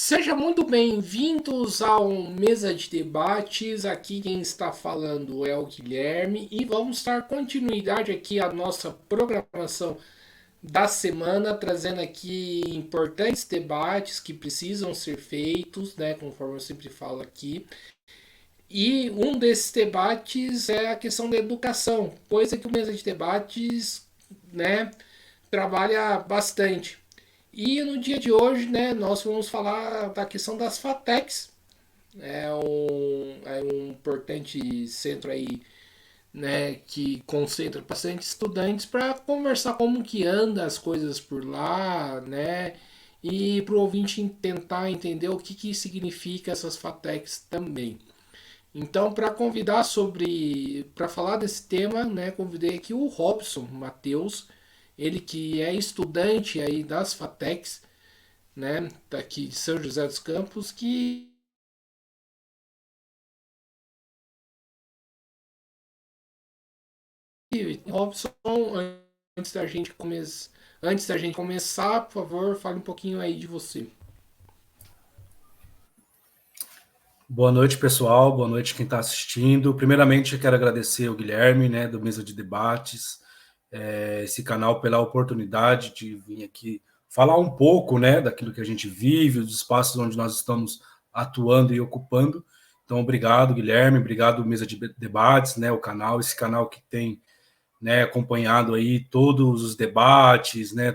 Sejam muito bem-vindos ao Mesa de Debates. Aqui quem está falando é o Guilherme e vamos dar continuidade aqui à nossa programação da semana, trazendo aqui importantes debates que precisam ser feitos, né, conforme eu sempre falo aqui. E um desses debates é a questão da educação, coisa que o Mesa de Debates, né, trabalha bastante. E no dia de hoje, né, nós vamos falar da questão das FATECs. É um importante centro aí, né, que concentra bastante estudantes para conversar como que anda as coisas por lá, né, e para o ouvinte tentar entender o que significa essas FATECs também. Então, para falar desse tema, né, convidei aqui o Robson Matheus, ele que é estudante aí das FATECs, né, daqui de São José dos Campos, que Robson, antes da gente começar, antes da gente começar, por favor, fale um pouquinho aí de você. Boa noite, pessoal. Boa noite quem está assistindo. Primeiramente, eu quero agradecer ao Guilherme, né, do Mesa de Debates, esse canal pela oportunidade de vir aqui falar um pouco, né, daquilo que a gente vive, os espaços onde nós estamos atuando e ocupando. Então, obrigado, Guilherme. Obrigado, Mesa de Debates, né, o canal, esse canal que tem, né, acompanhado aí todos os debates, né,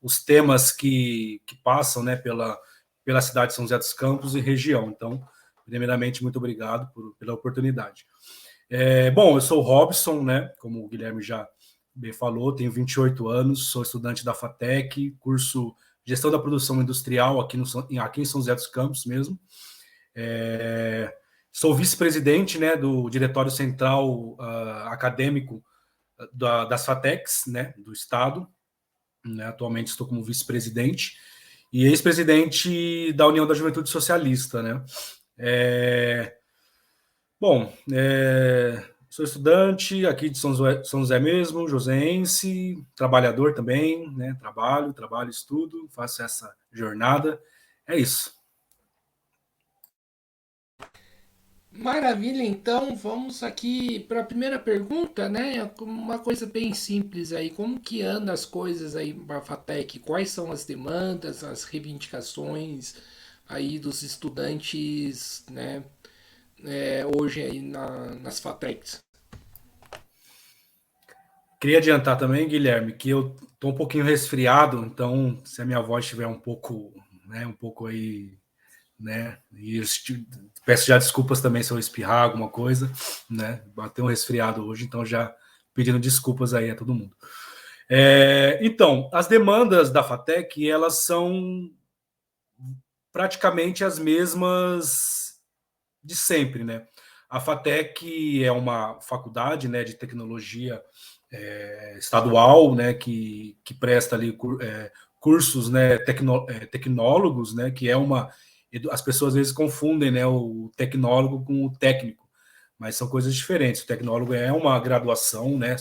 os temas que passam, né, pela cidade de São José dos Campos e região. Então, primeiramente, muito obrigado pela oportunidade. Bom, eu sou o Robson, né, como o Guilherme já bem falou, tenho 28 anos, sou estudante da FATEC, curso Gestão da Produção Industrial aqui em São José dos Campos mesmo. Sou vice-presidente, né, do Diretório Central Acadêmico das FATECs, né, do Estado, né, atualmente estou como vice-presidente, e ex-presidente da União da Juventude Socialista, né. Bom, sou estudante aqui de São José mesmo, joseense, trabalhador também, né, trabalho, estudo, faço essa jornada, é isso. Maravilha, então vamos aqui para a primeira pergunta, né? Uma coisa bem simples aí, como que anda as coisas aí para a FATEC? Quais são as demandas, as reivindicações aí dos estudantes, né? Hoje aí nas FATECs? Queria adiantar também, Guilherme, que eu estou um pouquinho resfriado, então se a minha voz estiver um pouco, né, um pouco aí, né, e peço já desculpas também se eu espirrar alguma coisa, né, bateu um resfriado hoje, então já pedindo desculpas aí a todo mundo. Então, as demandas da FATEC, elas são praticamente as mesmas de sempre, né? A FATEC é uma faculdade, né, de tecnologia estadual, né, que presta ali cursos, né, tecnólogos, né, que é uma... As pessoas às vezes confundem, né, o tecnólogo com o técnico, mas são coisas diferentes. O tecnólogo é uma graduação, né,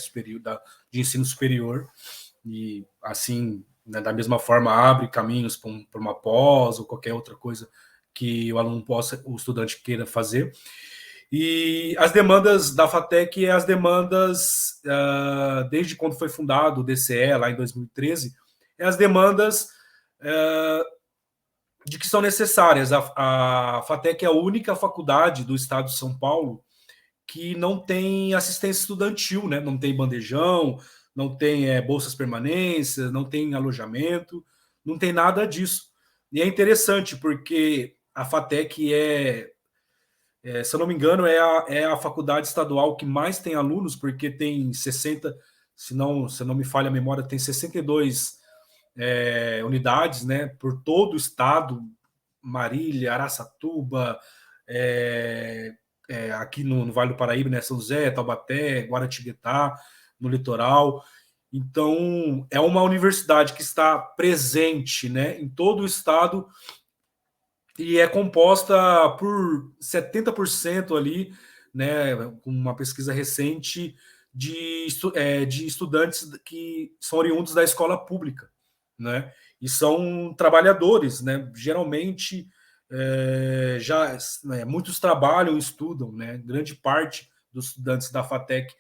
de ensino superior, e assim, né, da mesma forma, abre caminhos para uma pós ou qualquer outra coisa que o estudante queira fazer. E as demandas da FATEC é as demandas, desde quando foi fundado o DCE, lá em 2013, é as demandas de que são necessárias. A FATEC é a única faculdade do estado de São Paulo que não tem assistência estudantil, né? Não tem bandejão, não tem bolsas permanências, não tem alojamento, não tem nada disso. E é interessante porque a FATEC se eu não me engano, é a faculdade estadual que mais tem alunos, porque tem 60, se não me falha a memória, tem 62 unidades, né, por todo o estado, Marília, Araçatuba, aqui no Vale do Paraíba, né, São José, Taubaté, Guaratinguetá, no litoral. Então, é uma universidade que está presente, né, em todo o estado e é composta por 70% ali, né, com uma pesquisa recente de estudantes que são oriundos da escola pública, né? E são trabalhadores, né? Geralmente já muitos trabalham e estudam, né? Grande parte dos estudantes da FATEC,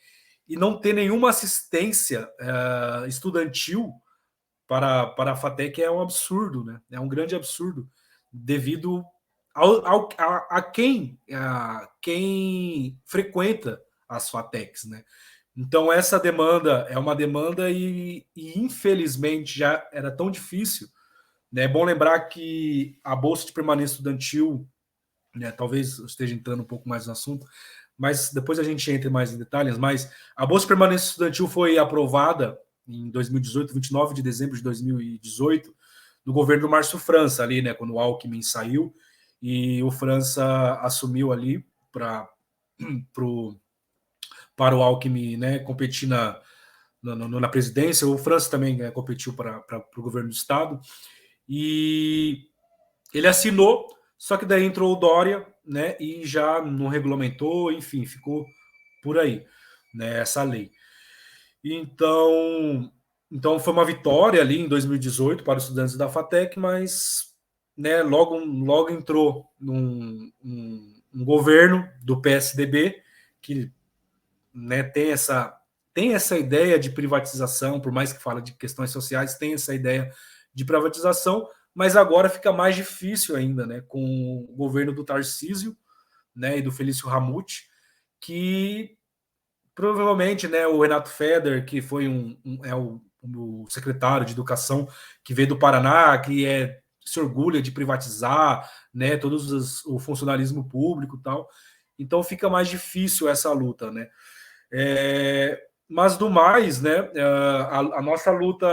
e não ter nenhuma assistência estudantil para a FATEC é um absurdo, né? É um grande absurdo, devido a quem frequenta as FATECs, né? Então, essa demanda é uma demanda e infelizmente já era tão difícil, né? É bom lembrar que a Bolsa de Permanência Estudantil, né, talvez eu esteja entrando um pouco mais no assunto, mas depois a gente entra mais em detalhes, mas a Bolsa de Permanência Estudantil foi aprovada em 2018, 29 de dezembro de 2018, no governo do Márcio França, ali, né, quando o Alckmin saiu, e o França assumiu ali para o Alckmin, né, competir na presidência. O França também competiu para o governo do estado, e ele assinou, só que daí entrou o Dória, né, e já não regulamentou, enfim, ficou por aí, né, essa lei. Então foi uma vitória ali em 2018 para os estudantes da FATEC, mas, né, logo entrou um governo do PSDB que, né, tem essa ideia de privatização, por mais que fala de questões sociais, tem essa ideia de privatização, mas agora fica mais difícil ainda, né, com o governo do Tarcísio, né, e do Felício Ramute, que provavelmente, né, o Renato Feder, que foi o secretário de Educação, que veio do Paraná, que se orgulha de privatizar, né, o funcionalismo público e tal. Então fica mais difícil essa luta, né? Mas do mais, né, a nossa luta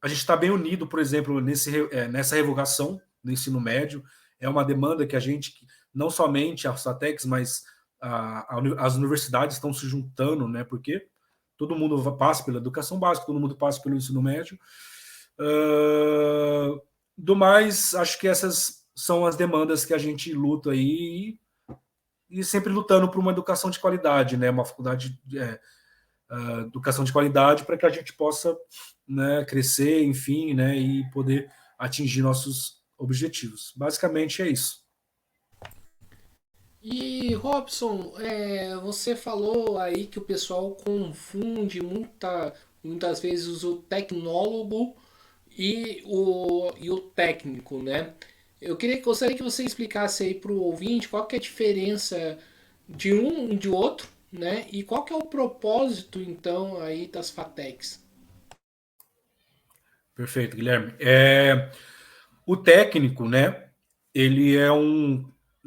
a gente está bem unido, por exemplo, nessa revogação do ensino médio. É uma demanda que a gente, não somente a FATECs, mas as universidades estão se juntando, né? Porque todo mundo passa pela educação básica, todo mundo passa pelo ensino médio. Do mais, acho que essas são as demandas que a gente luta aí, e sempre lutando por uma educação de qualidade, né? Uma faculdade de educação de qualidade, para que a gente possa, né, crescer, enfim, né, e poder atingir nossos objetivos. Basicamente é isso. E Robson, você falou aí que o pessoal confunde muitas vezes o tecnólogo e o técnico, né? Gostaria que você explicasse aí para o ouvinte qual que é a diferença de um e de outro, né? E qual que é o propósito, então, aí das FATECs? Perfeito, Guilherme. O técnico, né, ele é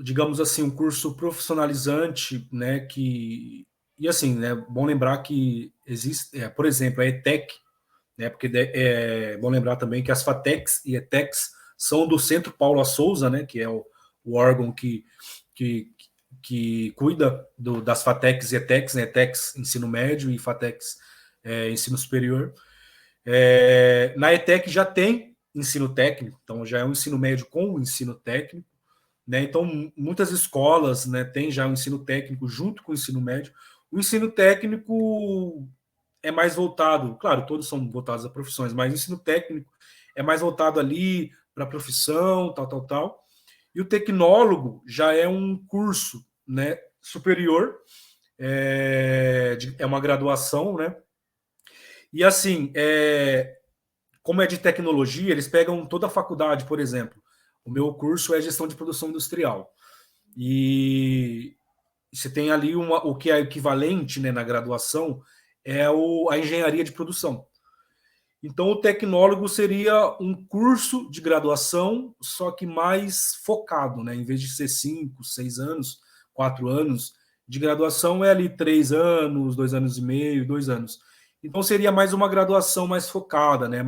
digamos assim, um curso profissionalizante, né, e assim, né, bom lembrar que existe, por exemplo, a ETEC, né, porque é bom lembrar também que as FATECs e ETECs são do Centro Paulo Souza, né, que é o órgão que, que cuida das FATECs e ETECs, né, ETECs ensino médio e FATECs ensino superior. Na ETEC já tem ensino técnico, então já é um ensino médio com o ensino técnico, né? Então muitas escolas, né, têm já o ensino técnico junto com o ensino médio. O ensino técnico é mais voltado, claro, todos são voltados a profissões, mas o ensino técnico é mais voltado ali para a profissão, tal. E o tecnólogo já é um curso, né, superior, é uma graduação, né? E assim, como é de tecnologia, eles pegam toda a faculdade, por exemplo. O meu curso é gestão de produção industrial. E você tem ali o que é equivalente, né, na graduação, a engenharia de produção. Então, o tecnólogo seria um curso de graduação, só que mais focado, né? Em vez de ser 5, 6 anos, 4 anos de graduação, é ali 3 anos, 2 anos e meio, 2 anos. Então, seria mais uma graduação mais focada, né?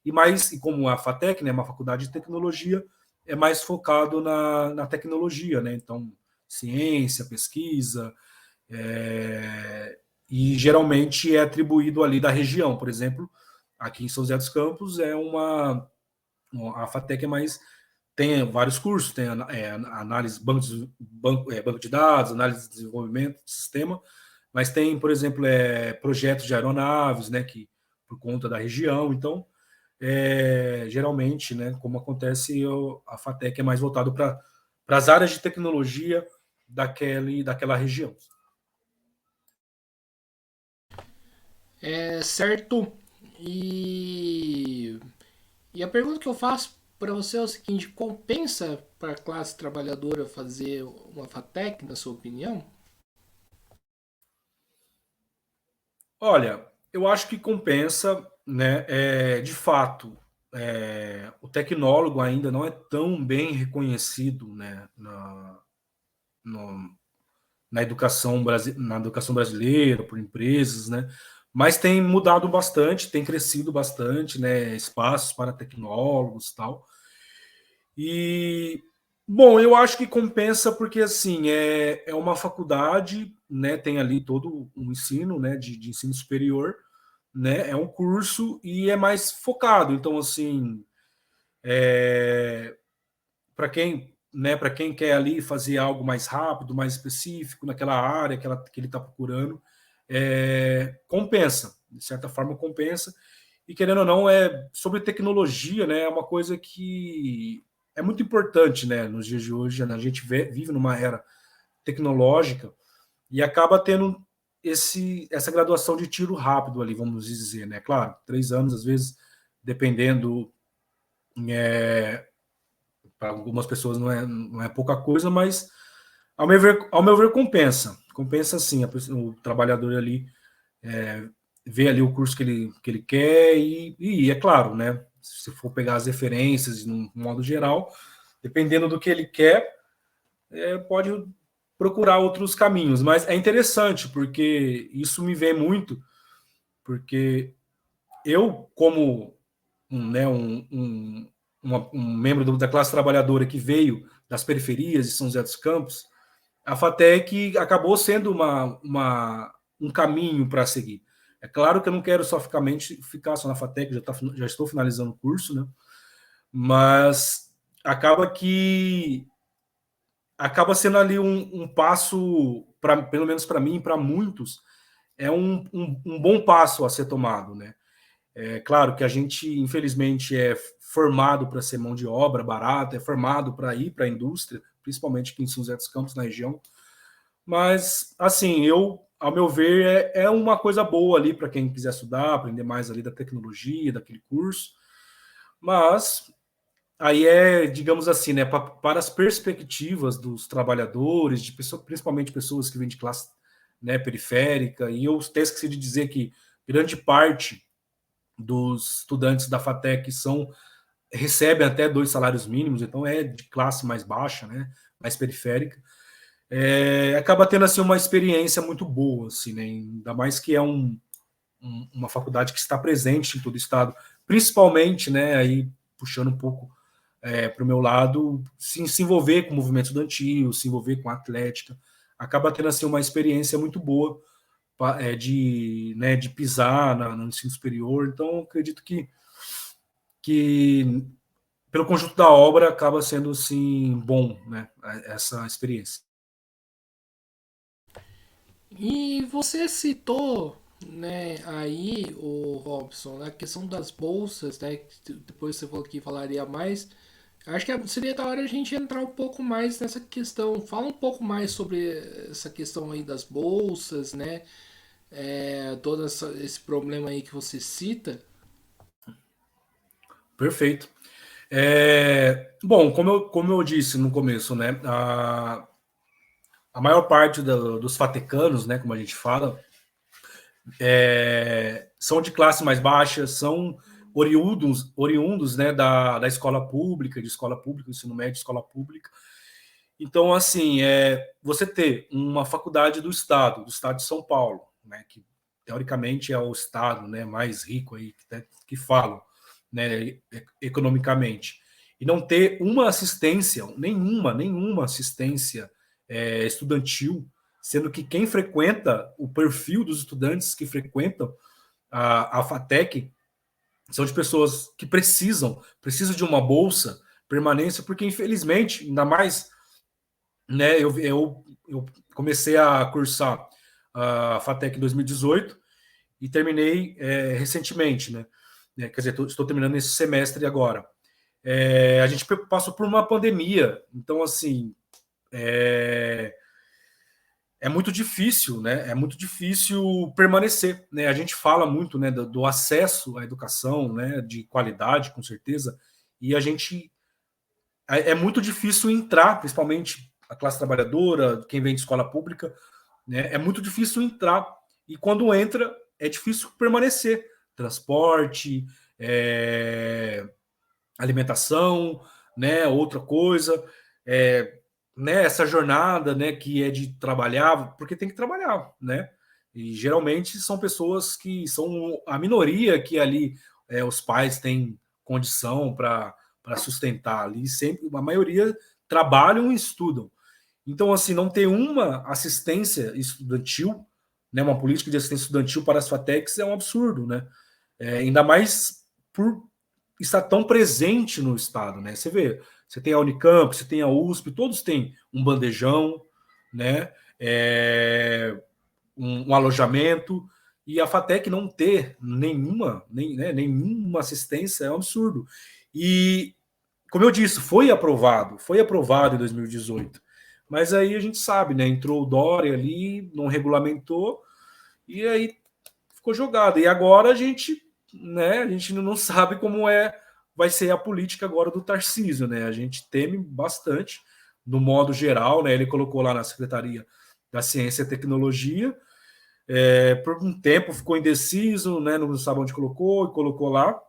E como a FATEC, né, uma faculdade de tecnologia, é mais focado na tecnologia, né? Então, ciência, pesquisa, e geralmente é atribuído ali da região. Por exemplo, aqui em São José dos Campos a FATEC tem vários cursos, tem análise, banco de dados, análise de desenvolvimento de sistema, mas tem, por exemplo, projetos de aeronaves, né, que por conta da região. Então, geralmente, né, como acontece, a FATEC é mais voltado para as áreas de tecnologia daquela região. Certo. E a pergunta que eu faço para você é o seguinte: compensa para a classe trabalhadora fazer uma FATEC, na sua opinião? Olha, eu acho que compensa, né? De fato, o tecnólogo ainda não é tão bem reconhecido, né, no, na educação brasileira, por empresas, né? Mas tem mudado bastante, tem crescido bastante, né? Espaços para tecnólogos e tal. E, bom, eu acho que compensa porque, assim, é uma faculdade, né? Tem ali todo um ensino, né? De ensino superior, né? É um curso e é mais focado. Então, assim, para quem quer ali fazer algo mais rápido, mais específico naquela área que ele está procurando, compensa, de certa forma compensa. E querendo ou não, sobre tecnologia, né? É uma coisa que é muito importante, né? Nos dias de hoje, né, a gente vive numa era tecnológica e acaba tendo essa graduação de tiro rápido ali, vamos dizer, né? Claro, 3 anos, às vezes, dependendo, para algumas pessoas não é pouca coisa, mas ao meu ver compensa. Compensa sim, o trabalhador ali ver ali o curso que ele quer e é claro, né? Se for pegar as referências no modo geral, dependendo do que ele quer, pode procurar outros caminhos. Mas é interessante, porque isso me vem muito, porque eu, como um membro da classe trabalhadora que veio das periferias de São José dos Campos, a FATEC acabou sendo um caminho para seguir. É claro que eu não quero só ficar só na FATEC, já estou finalizando o curso, né? Mas acaba sendo ali um passo, pelo menos para mim e para muitos, é um bom passo a ser tomado, né? É claro que a gente, infelizmente, é formado para ser mão de obra barata, é formado para ir para a indústria, principalmente aqui em São José dos Campos, na região. Mas, assim, ao meu ver, é uma coisa boa ali para quem quiser estudar, aprender mais ali da tecnologia, daquele curso. Mas aí digamos assim, né, para as perspectivas dos trabalhadores, principalmente pessoas que vêm de classe, né, periférica, e eu até esqueci de dizer que grande parte dos estudantes da FATEC recebem até 2 salários mínimos, então é de classe mais baixa, né, mais periférica. Acaba tendo assim uma experiência muito boa, assim, né? Ainda mais que é uma faculdade que está presente em todo o estado, principalmente, né, aí puxando um pouco para o meu lado, se envolver com o movimento estudantil, se envolver com a atlética, acaba tendo assim uma experiência muito boa de pisar no ensino superior. Então, acredito que pelo conjunto da obra acaba sendo assim bom, né, essa experiência. E você citou, né, aí, o Robson, a questão das bolsas, né? Que depois você falou que falaria mais. Acho que seria da hora a gente entrar um pouco mais nessa questão. Fala um pouco mais sobre essa questão aí das bolsas, né? Todo esse problema aí que você cita. Perfeito. Bom, como eu disse no começo, né, a maior parte dos fatecanos, né, como a gente fala, são de classe mais baixa, são oriundos, né, da escola pública, ensino médio, escola pública. Então, assim, você ter uma faculdade do estado de São Paulo, né, que teoricamente é o estado, né, mais rico aí que falam, né, economicamente, e não ter uma assistência, nenhuma assistência estudantil, sendo que quem frequenta, o perfil dos estudantes que frequentam a FATEC são de pessoas que precisam de uma bolsa permanência, porque infelizmente, ainda mais, né, eu comecei a cursar a FATEC em 2018 e terminei recentemente, né? Quer dizer, estou terminando esse semestre agora. A gente passou por uma pandemia, então, assim, é muito difícil, né? É muito difícil permanecer, né? A gente fala muito, né, do acesso à educação, né, de qualidade, com certeza, e a gente é muito difícil entrar, principalmente a classe trabalhadora, quem vem de escola pública, né? É muito difícil entrar e quando entra é difícil permanecer. Transporte, alimentação, né? Outra coisa, né? Essa jornada, né? Que é de trabalhar, porque tem que trabalhar, né? E geralmente são pessoas que são a minoria que ali os pais têm condição para sustentar ali. Sempre a maioria trabalham e estudam. Então, assim, não ter uma assistência estudantil, né, uma política de assistência estudantil para as FATECs é um absurdo, né? Ainda mais por estar tão presente no Estado, né? Você vê, você tem a Unicamp, você tem a USP, todos têm um bandejão, né? Um alojamento, e a FATEC não ter nenhuma assistência é um absurdo. E, como eu disse, foi aprovado em 2018. Mas aí a gente sabe, né? Entrou o Dória ali, não regulamentou, e aí ficou jogado. E agora a gente não sabe como vai ser a política agora do Tarcísio, né? A gente teme bastante, no modo geral, né? Ele colocou lá na Secretaria da Ciência e Tecnologia, por um tempo ficou indeciso, né? Não sabe onde colocou, e colocou lá,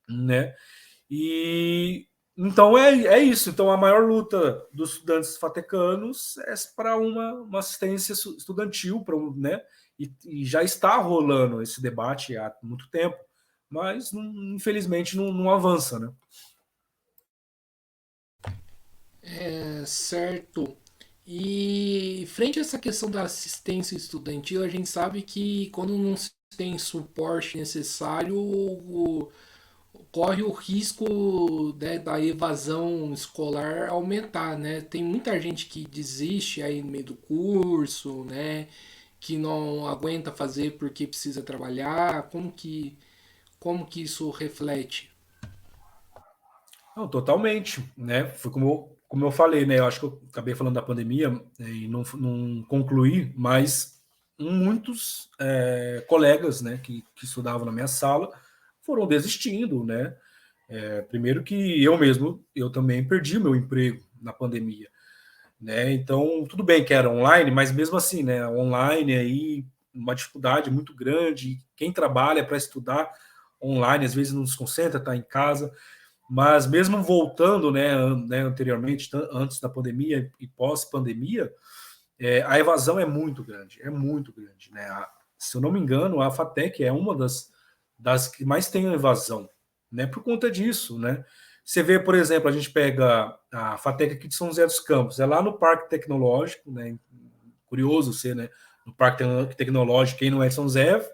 né? E então é isso. Então a maior luta dos estudantes fatecanos é para uma assistência estudantil, né? E já está rolando esse debate há muito tempo, mas infelizmente não avança, né? Certo. E frente a essa questão da assistência estudantil, a gente sabe que quando não se tem suporte necessário, corre o risco, né, da evasão escolar aumentar, né? Tem muita gente que desiste aí no meio do curso, né? Que não aguenta fazer porque precisa trabalhar. Como que isso reflete? Não, totalmente, né? Foi como eu falei, né? Eu acho que eu acabei falando da pandemia, e não concluí, mas muitos colegas, né, que estudavam na minha sala foram desistindo, né? Primeiro que eu também perdi meu emprego na pandemia, né? Então, tudo bem que era online, mas mesmo assim, né? Online aí, uma dificuldade muito grande. Quem trabalha para estudar online, às vezes não se concentra, está em casa. Mas mesmo voltando, né, anteriormente, antes da pandemia e pós-pandemia, a evasão é muito grande, né? Se eu não me engano, a FATEC é uma das que mais tem evasão, né? Por conta disso, né? Você vê, por exemplo, a gente pega a FATEC aqui de São José dos Campos, é lá no Parque Tecnológico, né? Curioso ser, né? No Parque Tecnológico, quem não é de São José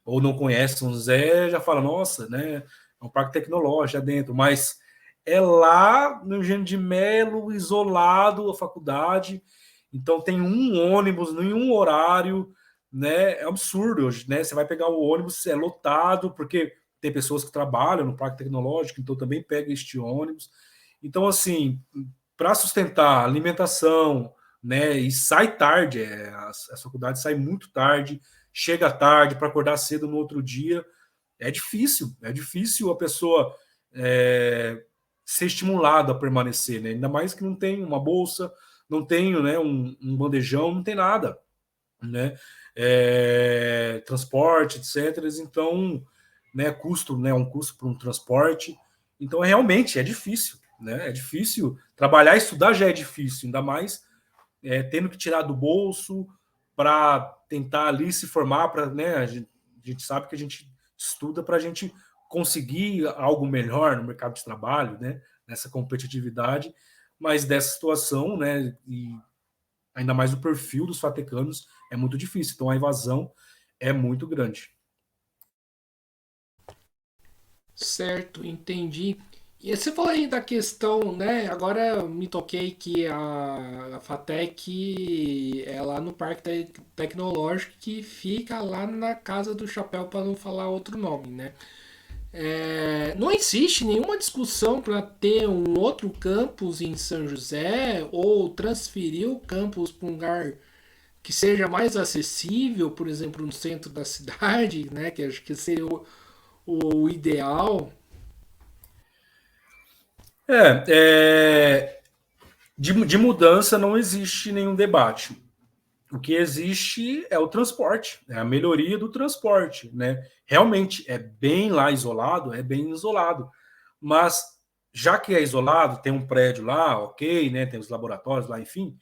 ou não conhece São José já fala, nossa, né? É um parque tecnológico dentro, mas é lá no Eugênio de Melo, isolado a faculdade, então tem um ônibus em um horário, né? É absurdo hoje, né? Você vai pegar o ônibus, é lotado, porque tem pessoas que trabalham no parque tecnológico, então também pega este ônibus. Então, assim, para sustentar a alimentação, né? E sai tarde, a faculdade sai muito tarde, chega tarde para acordar cedo no outro dia. É difícil a pessoa ser estimulada a permanecer, né? Ainda mais que não tem uma bolsa, não tem, né, um bandejão, não tem nada, né? Transporte, etc. Então, né, um custo para um transporte. Então, realmente é difícil, né? É difícil trabalhar e estudar já é difícil, ainda mais tendo que tirar do bolso para tentar ali se formar, para, né? A gente sabe que a gente estuda para a gente conseguir algo melhor no mercado de trabalho, né? Nessa competitividade, mas dessa situação, né? E ainda mais o perfil dos fatecanos é muito difícil. Então a evasão é muito grande. Certo, entendi. E você falou aí da questão, né? Agora eu me toquei que a FATEC é lá no Parque Tecnológico que fica lá na Casa do Chapéu, para não falar outro nome, né? Não existe nenhuma discussão para ter um outro campus em São José ou transferir o campus para um lugar que seja mais acessível, por exemplo, no centro da cidade, né? Que acho que seria o ideal. É, de mudança não existe nenhum debate. O que existe é o transporte, é a melhoria do transporte, né? Realmente é bem lá isolado, é bem isolado. Mas já que é isolado, tem um prédio lá, ok, né? Tem os laboratórios lá, enfim.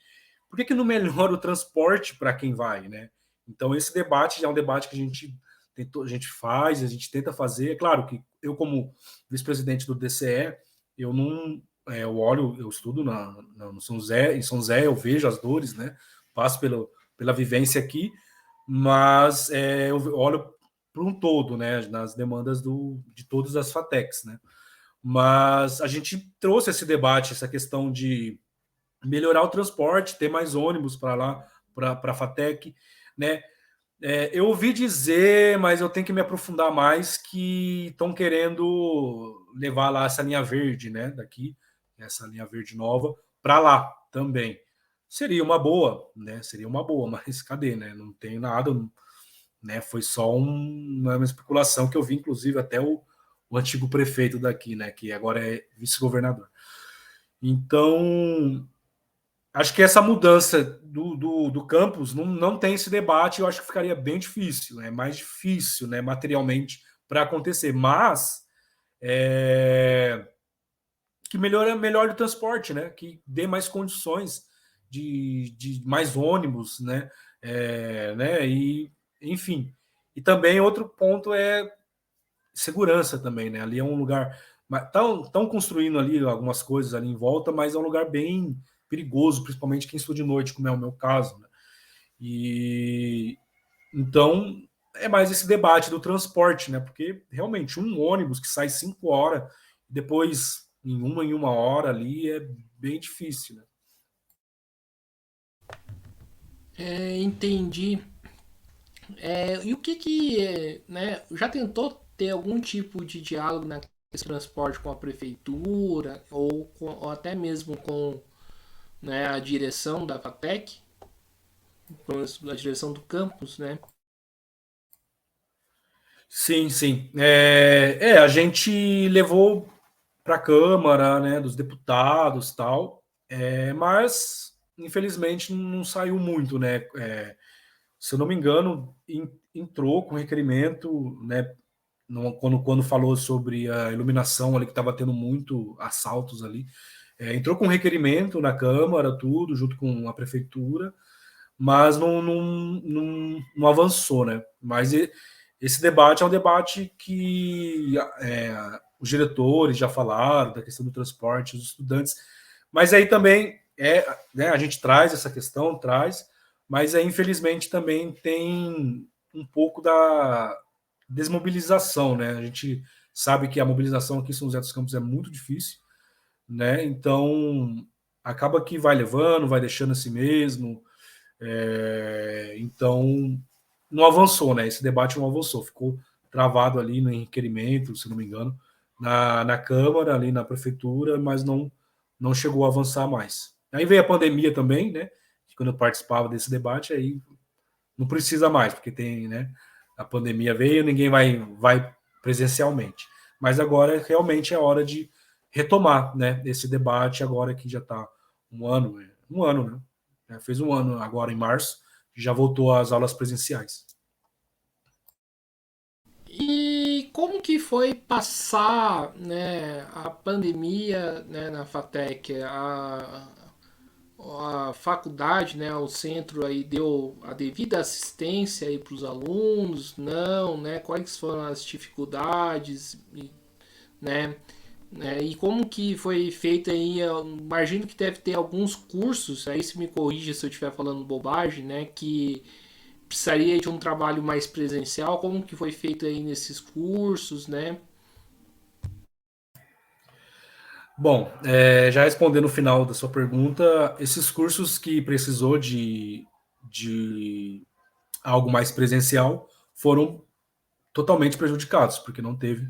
Por que, que não melhora o transporte para quem vai, né? Então esse debate já é um debate que a gente faz, a gente tenta fazer. É claro que eu como vice-presidente do DCE, eu não, eu olho, eu estudo no São José, em São José eu vejo as dores, né? Passo pela vivência aqui, mas eu olho para um todo, né? Nas demandas de todas as FATECs, né? Mas a gente trouxe esse debate, essa questão de melhorar o transporte, ter mais ônibus para lá, para a FATEC, né? Eu ouvi dizer, mas eu tenho que me aprofundar mais, que estão querendo levar lá essa linha verde, né? Daqui, essa linha verde nova, para lá também. Seria uma boa, né? Seria uma boa, mas cadê, né? Não tem nada, né? Foi só uma especulação que eu vi, inclusive, até o antigo prefeito daqui, né? Que agora é vice-governador. Então, acho que essa mudança do campus não tem esse debate, eu acho que ficaria bem difícil, é mais difícil, né, materialmente, para acontecer, mas é, que melhore o transporte, né, que dê mais condições de mais ônibus, né, e enfim. E também outro ponto é segurança também, né, ali é um lugar, estão construindo ali algumas coisas ali em volta, mas é um lugar bem perigoso, principalmente quem estuda de noite, como é o meu caso, né? E então é mais esse debate do transporte, né? Porque realmente um ônibus que sai 5 horas, depois em uma hora ali é bem difícil, né? Entendi. E o né, já tentou ter algum tipo de diálogo nesse transporte com a prefeitura ou até mesmo com, né, a direção da FATEC, com a direção do campus, né? Sim, sim. A gente levou para a Câmara, né, dos deputados, tal, mas infelizmente não saiu muito, né? Se eu não me engano, entrou com requerimento, né, quando falou sobre a iluminação ali, que estava tendo muito assaltos ali, entrou com requerimento na Câmara, tudo, junto com a Prefeitura, mas não avançou, né? Mas esse debate é um debate que os diretores já falaram, da questão do transporte, os estudantes, mas aí também né, a gente traz essa questão, mas aí infelizmente também tem um pouco da desmobilização, né? A gente sabe que a mobilização aqui em São José dos Campos é muito difícil, né? Então acaba que vai levando, vai deixando assim mesmo. Então não avançou, né? Esse debate não avançou, ficou travado ali no requerimento, se não me engano, na Câmara, ali na Prefeitura, mas não chegou a avançar mais. Aí veio a pandemia também, né? Quando eu participava desse debate, aí não precisa mais, porque tem, né? A pandemia veio, ninguém vai presencialmente. Mas agora realmente é hora de retomar, né? Esse debate agora que já está um ano, né? Fez um ano agora em março, já voltou às aulas presenciais. E como que foi passar, né, a pandemia, né, na FATEC? A faculdade, né, o centro aí deu a devida assistência aí para os alunos? Não, né? Quais foram as dificuldades, né? E como que foi feito aí? Eu imagino que deve ter alguns cursos, aí se me corrija se eu estiver falando bobagem, né? Que precisaria de um trabalho mais presencial. Como que foi feito aí nesses cursos, né? Bom, já respondendo no final da sua pergunta, esses cursos que precisou de algo mais presencial foram totalmente prejudicados, porque não teve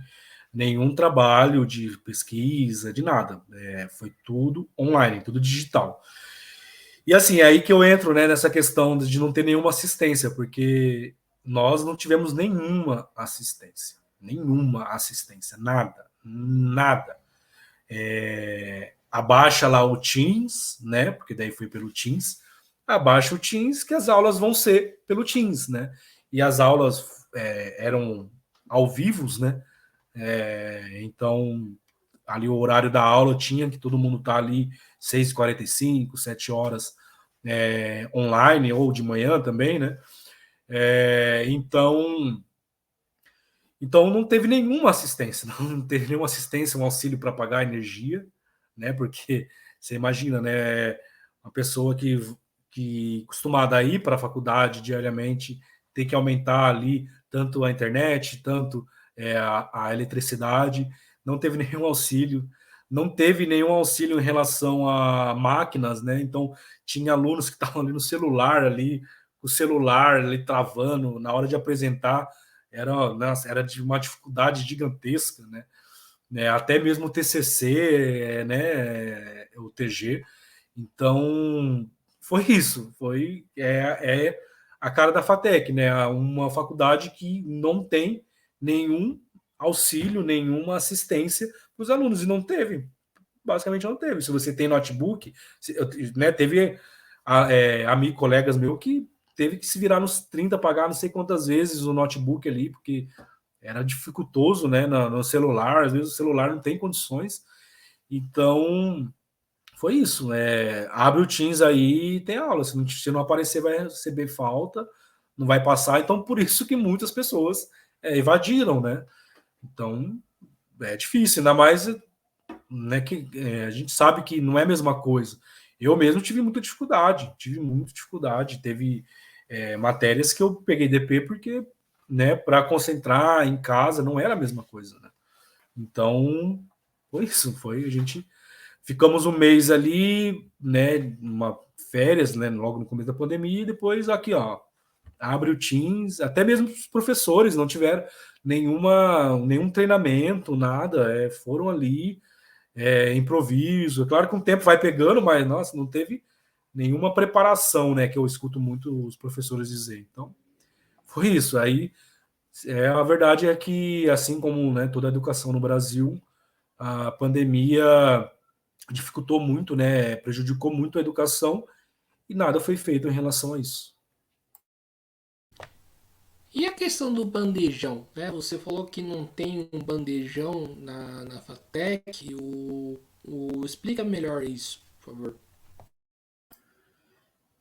nenhum trabalho de pesquisa, de nada. Foi tudo online, tudo digital. E assim, é aí que eu entro, né, nessa questão de não ter nenhuma assistência, porque nós não tivemos nenhuma assistência. Nenhuma assistência, nada, nada. Abaixa lá o Teams, né? Porque daí foi pelo Teams. Abaixa o Teams, que as aulas vão ser pelo Teams, né? E as aulas eram ao vivo, né? Então, ali o horário da aula tinha que todo mundo tá ali 6h45, 7 horas online, ou de manhã também, né? Então não teve nenhuma assistência, não teve nenhuma assistência, um auxílio para pagar a energia, né? Porque você imagina, né? Uma pessoa que acostumada a ir para a faculdade diariamente, ter que aumentar ali tanto a internet, tanto a eletricidade, não teve nenhum auxílio, não teve nenhum auxílio em relação a máquinas, né? Então tinha alunos que estavam ali no celular ali, o celular ali travando na hora de apresentar era de uma dificuldade gigantesca, né? Até mesmo o TCC, né? O TG. Então, foi isso. A cara da FATEC, né? Uma faculdade que não tem nenhum auxílio, nenhuma assistência para os alunos. E não teve. Basicamente não teve. Se você tem notebook, né, teve colegas meus que teve que se virar nos 30, pagar não sei quantas vezes o notebook ali, porque era dificultoso, né, no celular, às vezes o celular não tem condições. Então, foi isso. Abre o Teams aí e tem aula. Se não aparecer, vai receber falta, não vai passar. Então, por isso que muitas pessoas evadiram, né? Então, é difícil, ainda mais, né, que a gente sabe que não é a mesma coisa. Eu mesmo tive muita dificuldade, teve matérias que eu peguei DP porque, né, para concentrar em casa não era a mesma coisa, né? Então, foi isso, a gente ficamos um mês ali, né, uma férias, né, logo no começo da pandemia, e depois aqui, ó, abre o Teams, até mesmo os professores não tiveram nenhum treinamento, nada, foram ali, improviso. É claro que o tempo vai pegando, mas, nossa, não teve nenhuma preparação, né, que eu escuto muito os professores dizer. Então, foi isso. Aí, a verdade é que, assim como, né, toda a educação no Brasil, a pandemia dificultou muito, né, prejudicou muito a educação e nada foi feito em relação a isso. E a questão do bandejão, né? Você falou que não tem um bandejão na FATEC. Explica melhor isso, por favor.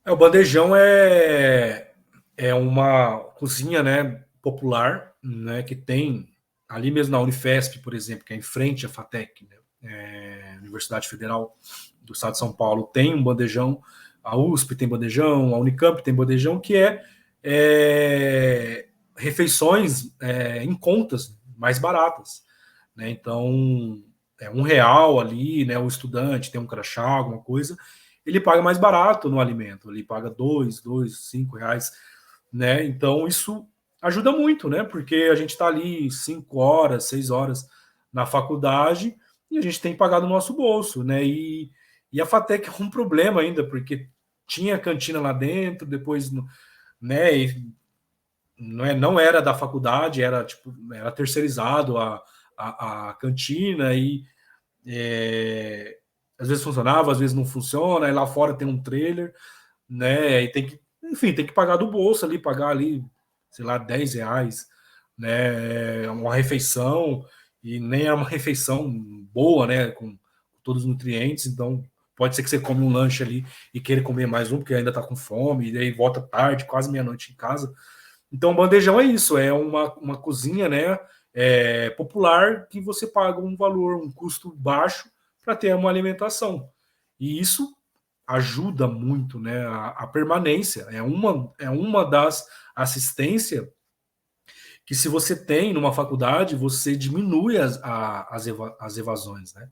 O bandejão é uma cozinha, né, popular, né, que tem ali mesmo na Unifesp, por exemplo, que é em frente à FATEC, né, Universidade Federal do Estado de São Paulo, tem um bandejão, a USP tem bandejão, a Unicamp tem bandejão, que refeições em contas mais baratas, né? Então, R$ 1 ali, né? O estudante tem um crachá, alguma coisa, ele paga mais barato no alimento, ele paga dois, R$ 5, né? Então, isso ajuda muito, né? Porque a gente está ali 5 horas, 6 horas na faculdade e a gente tem que pagar do nosso bolso, né? E a FATEC é um problema ainda, porque tinha cantina lá dentro, depois, né? Não era da faculdade, era terceirizado a cantina e às vezes funcionava, às vezes não funciona, aí lá fora tem um trailer, né? E tem que pagar do bolso ali, pagar ali, sei lá, R$ 10, né? Uma refeição, e nem é uma refeição boa, né? Com todos os nutrientes, então pode ser que você come um lanche ali e queira comer mais um, porque ainda tá com fome, e daí volta tarde, quase meia-noite em casa. Então, o bandejão é isso, é uma cozinha, né, popular, que você paga um valor, um custo baixo para ter uma alimentação. E isso ajuda muito, né, a permanência. É uma das assistências que, se você tem numa faculdade, você diminui as evasões, né?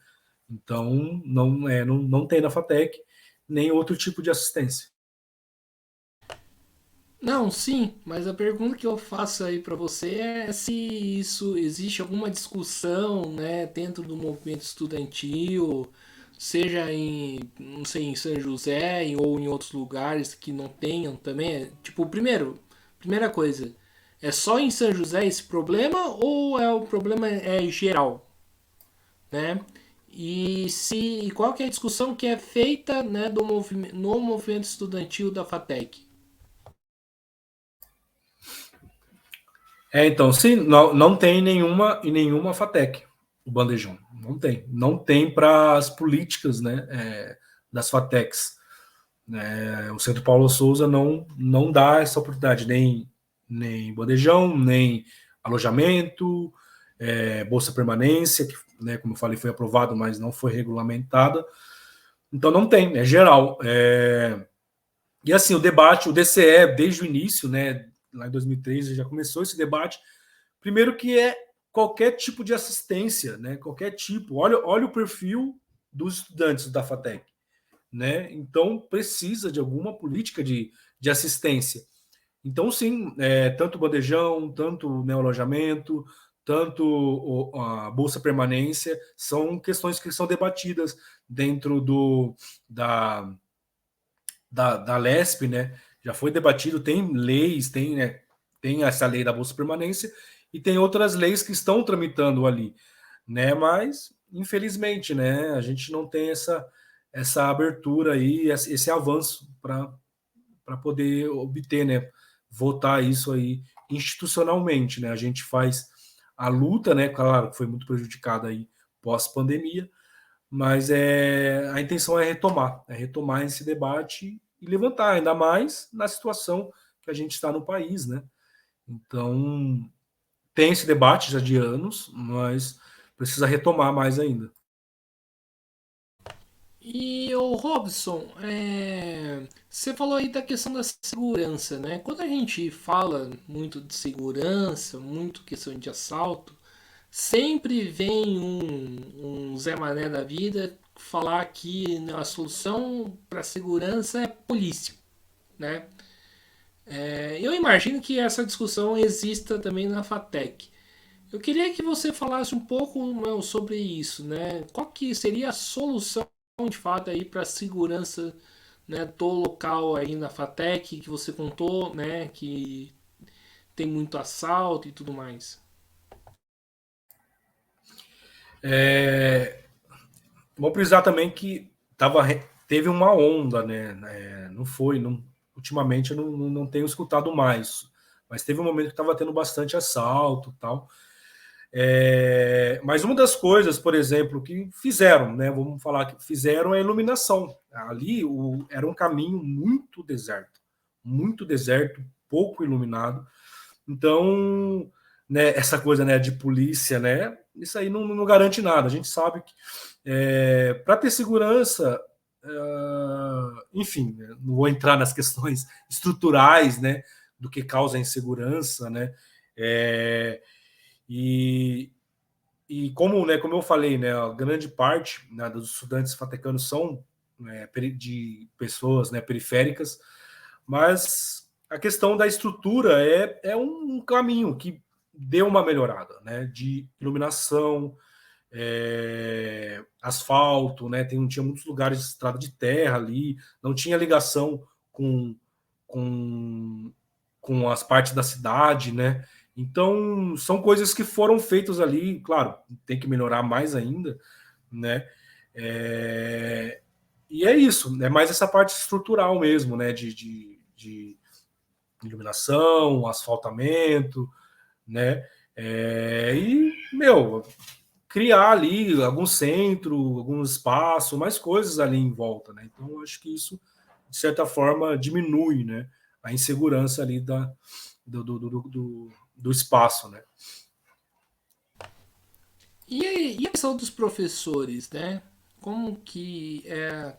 Então, não tem na FATEC nem outro tipo de assistência. Não, sim, mas a pergunta que eu faço aí para você é se isso existe alguma discussão, né, dentro do movimento estudantil, seja em, não sei, em São José ou em outros lugares que não tenham também. Tipo, primeira coisa, é só em São José esse problema ou é o problema é geral, né? E qual que é a discussão que é feita, né, do movimento, no movimento estudantil da FATEC? Então, sim, não tem nenhuma FATEC, o bandejão. Não tem. Não tem para as políticas, né, das FATECs. O Centro Paulo Souza não dá essa oportunidade, nem bandejão, nem alojamento, bolsa permanência, que, né, como eu falei, foi aprovado, mas não foi regulamentada. Então não tem, é geral. E assim, o debate, o DCE, desde o início, né, lá em 2013, já começou esse debate. Primeiro que é qualquer tipo de assistência, né, qualquer tipo. Olha o perfil dos estudantes da FATEC. Né? Então precisa de alguma política de assistência. Então, sim, tanto o bandejão, tanto o neoalojamento, tanto a Bolsa Permanência, são questões que são debatidas dentro da LESP, né? Já foi debatido, tem leis, tem essa lei da Bolsa Permanência e tem outras leis que estão tramitando ali, né? Mas, infelizmente, né, a gente não tem essa abertura aí, esse avanço para poder obter, né, votar isso aí institucionalmente, né? A gente faz a luta, né? Claro, que foi muito prejudicada aí pós-pandemia, mas a intenção é retomar esse debate e levantar, ainda mais na situação que a gente está no país, né? Então, tem esse debate já de anos, mas precisa retomar mais ainda. E o Robson, você falou aí da questão da segurança, né? Quando a gente fala muito de segurança, muito questão de assalto, sempre vem um Zé Mané da vida falar que a solução para segurança é polícia, né? Eu imagino que essa discussão exista também na FATEC. Eu queria que você falasse um pouco, meu, sobre isso, né? Qual que seria a solução de fato aí para a segurança, né, do local aí na FATEC que você contou, né, que tem muito assalto e tudo mais. Vamos precisar também que teve uma onda, né? Não foi, ultimamente eu não tenho escutado mais, mas teve um momento que estava tendo bastante assalto, tal. Mas uma das coisas, por exemplo, que fizeram, né? Vamos falar que fizeram a iluminação. Ali era um caminho muito deserto, pouco iluminado. Então, né, essa coisa, né, de polícia, né? Isso aí não garante nada. A gente sabe que para ter segurança, enfim, não vou entrar nas questões estruturais, né, do que causa a insegurança, né? É, e, como eu falei, né, a grande parte, né, dos estudantes fatecanos são, né, de pessoas, né, periféricas, mas a questão da estrutura é um caminho que deu uma melhorada, né, de iluminação, asfalto, né, tinha muitos lugares de estrada de terra ali, não tinha ligação com, com, com as partes da cidade, né? Então, são coisas que foram feitas ali, claro, tem que melhorar mais ainda, né? É, e é isso, é mais essa parte estrutural mesmo, né? De iluminação, asfaltamento, né? Meu, criar ali algum centro, algum espaço, mais coisas ali em volta, né? Então, eu acho que isso, de certa forma, diminui, né, a insegurança ali do espaço, né? E a questão dos professores, né? Como que é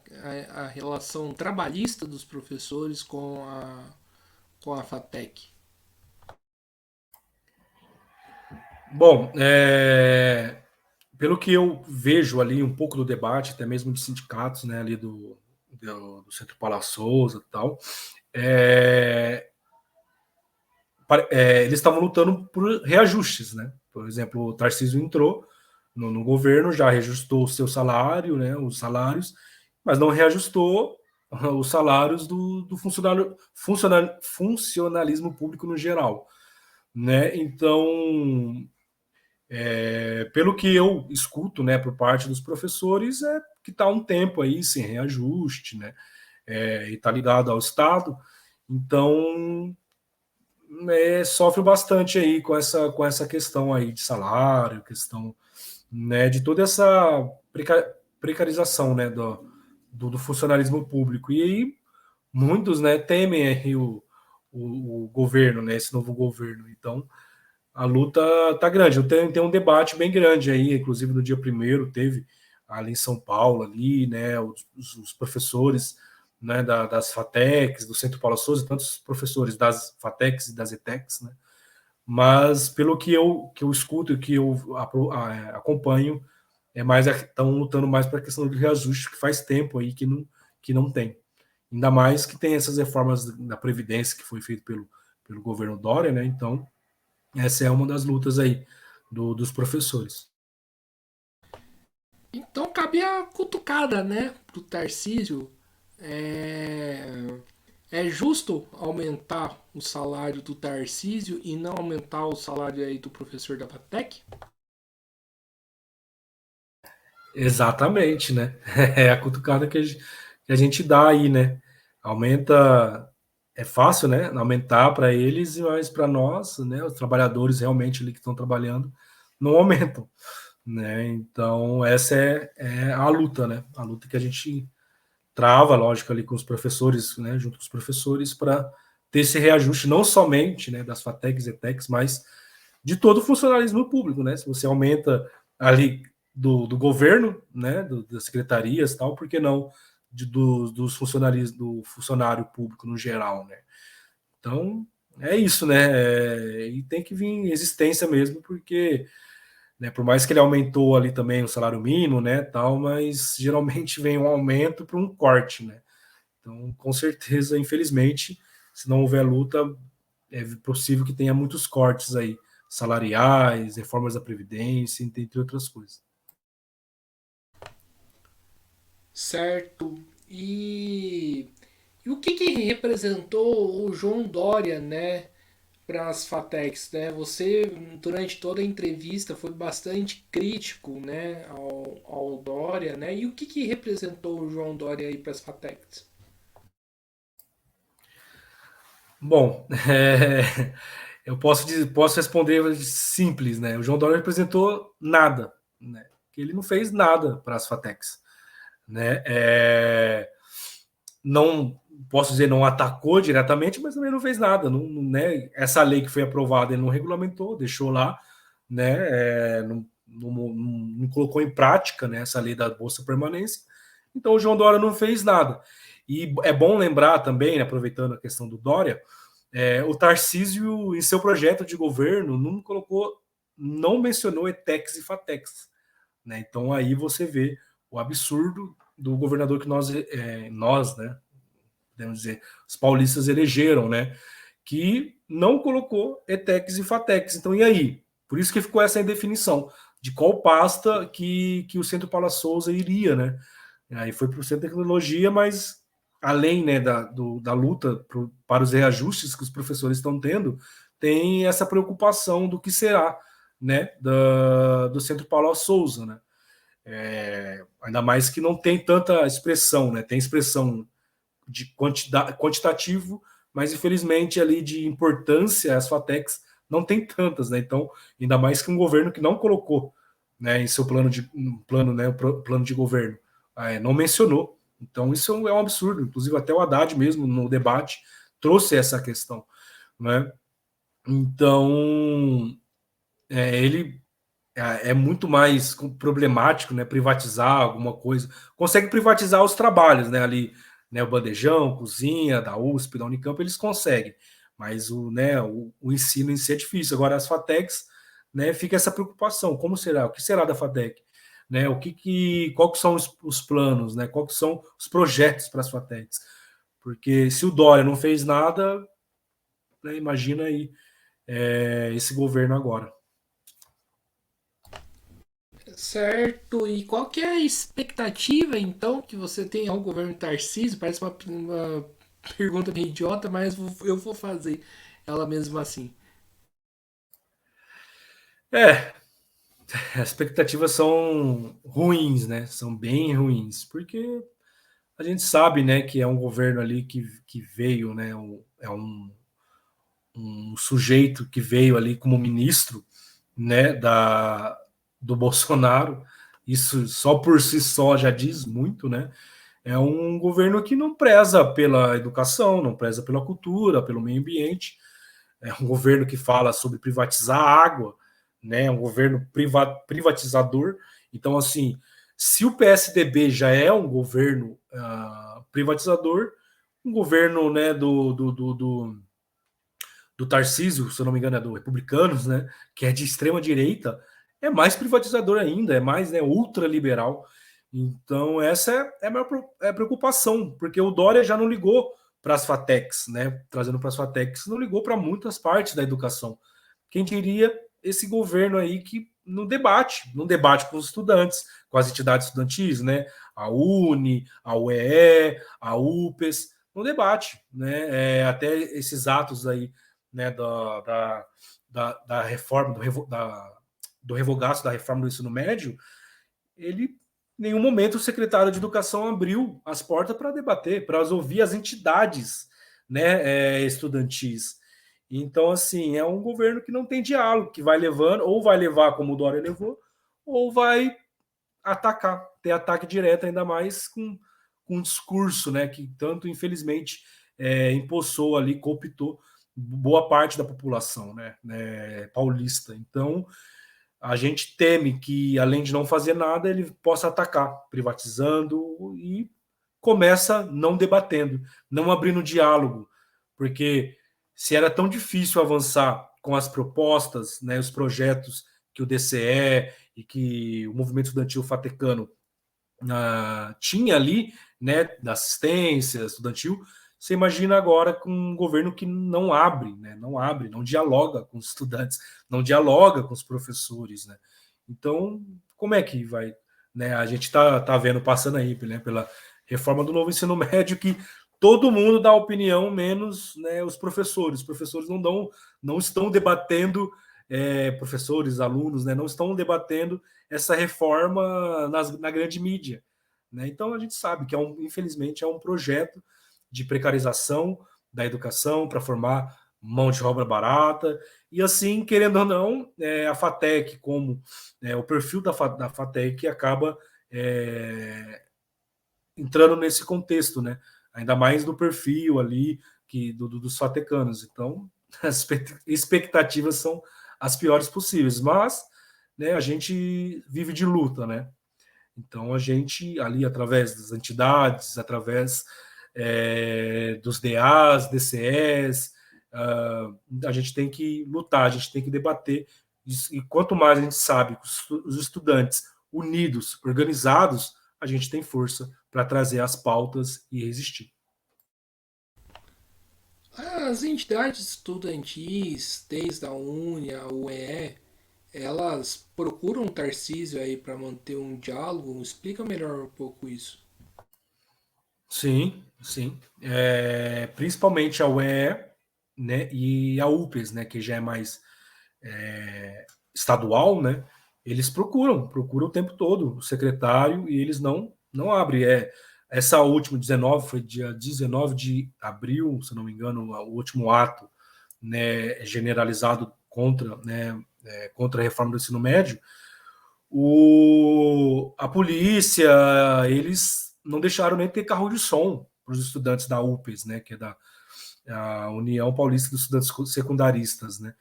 a relação trabalhista dos professores com a FATEC? Bom, pelo que eu vejo ali um pouco do debate, até mesmo de sindicatos, né, ali do Centro Paula Souza e tal, é, eles estavam lutando por reajustes, né? Por exemplo, o Tarcísio entrou no governo, já reajustou o seu salário, né, os salários, mas não reajustou os salários do funcionalismo público no geral, né? Então, pelo que eu escuto, né, por parte dos professores, é que está um tempo aí sem reajuste, né? E está ligado ao Estado, então sofre bastante aí com essa questão aí de salário, questão, né, de toda essa precarização, né, do funcionalismo público. E aí muitos, né, temem aí o governo, né, esse novo governo. Então a luta tá grande. Tem um debate bem grande aí, inclusive no dia primeiro teve ali em São Paulo, ali, né, os professores, né, das FATECs, do Centro Paula Souza, tantos professores das FATECs e das ETECs, né, mas pelo que eu escuto e que eu acompanho, estão lutando mais para a questão do reajuste, que faz tempo aí que não tem. Ainda mais que tem essas reformas da Previdência que foi feito pelo governo Dória, né, então essa é uma das lutas aí dos professores. Então cabe a cutucada, né, pro Tarcísio. É, é justo aumentar o salário do Tarcísio e não aumentar o salário aí do professor da Vatec? Exatamente, né? É a cutucada que a gente dá aí, né? Aumenta, é fácil, né? Aumentar para eles, mas para nós, né? Os trabalhadores realmente ali que estão trabalhando não aumentam, né? Então essa é a luta, né? A luta que a gente trava, lógico, ali com os professores, né? Junto com os professores para ter esse reajuste não somente, né? Das FATECs e ETECs, mas de todo o funcionalismo público, né? Se você aumenta ali do governo, né? Das secretarias e tal, por que não dos funcionários do funcionário público no geral, né? Então é isso, né? E tem que vir em existência mesmo, porque, né, por mais que ele aumentou ali também o salário mínimo, né, tal, mas geralmente vem um aumento para um corte, né? Então, com certeza, infelizmente, se não houver luta, é possível que tenha muitos cortes aí, salariais, reformas da Previdência, entre outras coisas. Certo. E o que representou o João Dória, né, para as Fatecs, né? Você durante toda a entrevista foi bastante crítico, né, ao Dória, né? E o que representou o João Dória aí para as Fatecs? Bom, eu posso responder simples, né? O João Dória representou nada, né? Que ele não fez nada para as Fatecs, né? Não posso dizer não atacou diretamente, mas também não fez nada, né? Essa lei que foi aprovada ele não regulamentou, deixou lá, né? Não colocou em prática, né, essa lei da Bolsa Permanência. Então o João Dória não fez nada. E é bom lembrar também, né, aproveitando a questão do Dória, o Tarcísio, em seu projeto de governo, não mencionou ETECs e FATECs. Né? Então aí você vê o absurdo do governador que nós, né, podemos dizer, os paulistas elegeram, né, que não colocou ETECs e FATECs. Então, e aí? Por isso que ficou essa indefinição de qual pasta que o Centro Paula Souza iria, né? Aí foi para o Centro de Tecnologia, mas além, né, da luta para os reajustes que os professores estão tendo, tem essa preocupação do que será, né, do Centro Paula Souza, né? Ainda mais que não tem tanta expressão, né? Tem expressão de quantitativo, mas infelizmente ali de importância as FATECs não tem tantas, né? Então, ainda mais que um governo que não colocou, né, em seu plano de governo, não mencionou. Então, isso é um absurdo. Inclusive, até o Haddad mesmo, no debate, trouxe essa questão, né? Então, ele muito mais problemático, né, privatizar alguma coisa. Consegue privatizar os trabalhos, né, ali, né, o bandejão, cozinha, da USP, da Unicamp, eles conseguem, mas o ensino em si é difícil. Agora, as FATECs, né, fica essa preocupação, como será? O que será da FATEC? né? Qual que são os planos, né? Qual que são os projetos para as FATECs? Porque se o Dória não fez nada, né, imagina aí esse governo agora. Certo. E qual que é a expectativa, então, que você tem ao governo Tarcísio? Parece uma pergunta meio idiota, mas eu vou fazer ela mesmo assim. É, as expectativas são ruins, né? São bem ruins, porque a gente sabe, né, que é um governo ali que veio, né? Um sujeito que veio ali como ministro, né, do Bolsonaro. Isso só por si só já diz muito, né? É um governo que não preza pela educação, não preza pela cultura, pelo meio ambiente. É um governo que fala sobre privatizar a água, né? É um governo privatizador. Então, assim, se o PSDB já é um governo privatizador, um governo, né, do Tarcísio, se eu não me engano, é do Republicanos, né, que é de extrema direita, é mais privatizador ainda, é mais, né, ultraliberal. Então, essa é a maior preocupação, porque o Dória já não ligou para as FATECs, né, trazendo para as FATECs, não ligou para muitas partes da educação. Quem diria esse governo aí que não debate com os estudantes, com as entidades estudantis, né, a UNE, a UEE, a UPES, não debate, né, até esses atos aí, né, da reforma, do revogaço da reforma do ensino médio, ele, em nenhum momento, o secretário de Educação abriu as portas para debater, para ouvir as entidades, né, estudantis. Então, assim, é um governo que não tem diálogo, que vai levando, ou vai levar como o Dória levou, ou vai atacar, ter ataque direto, ainda mais com um discurso, né, que tanto, infelizmente, empossou ali, cooptou boa parte da população, né, paulista. Então, a gente teme que, além de não fazer nada, ele possa atacar, privatizando e começa não debatendo, não abrindo diálogo, porque se era tão difícil avançar com as propostas, né, os projetos que o DCE e que o movimento estudantil fatecano tinha ali, né, da assistência estudantil, você imagina agora com um governo que não abre, né, não dialoga com os estudantes, não dialoga com os professores, né? Então, como é que vai, né? A gente tá vendo passando aí, né, pela reforma do novo ensino médio que todo mundo dá opinião, menos, né, os professores. Os professores não estão debatendo, professores, alunos, né, não estão debatendo essa reforma na grande mídia, né? Então a gente sabe que infelizmente é um projeto de precarização da educação para formar mão de obra barata e assim, querendo ou não, a FATEC, como o perfil da FATEC acaba entrando nesse contexto, né? Ainda mais do perfil ali dos fatecanos. Então, as expectativas são as piores possíveis, mas, né, a gente vive de luta, né? Então, a gente, ali, através das entidades, através dos DAs, DCEs, a gente tem que lutar, a gente tem que debater. E quanto mais a gente sabe que os estudantes unidos, organizados, a gente tem força para trazer as pautas e resistir. As entidades estudantis, desde a UNE, a UEE, elas procuram um Tarcísio aí para manter um diálogo? Explica melhor um pouco isso. Sim, sim. Principalmente a UEE, né, e a UPES, né, que já é mais estadual, né, eles procuram o tempo todo o secretário e eles não abrem. Essa última, 19, foi dia 19 de abril, se não me engano, o último ato, né, generalizado contra, né, contra a reforma do ensino médio, a polícia, eles não deixaram nem ter carro de som para os estudantes da UPES, né, que é a União Paulista dos Estudantes Secundaristas, né.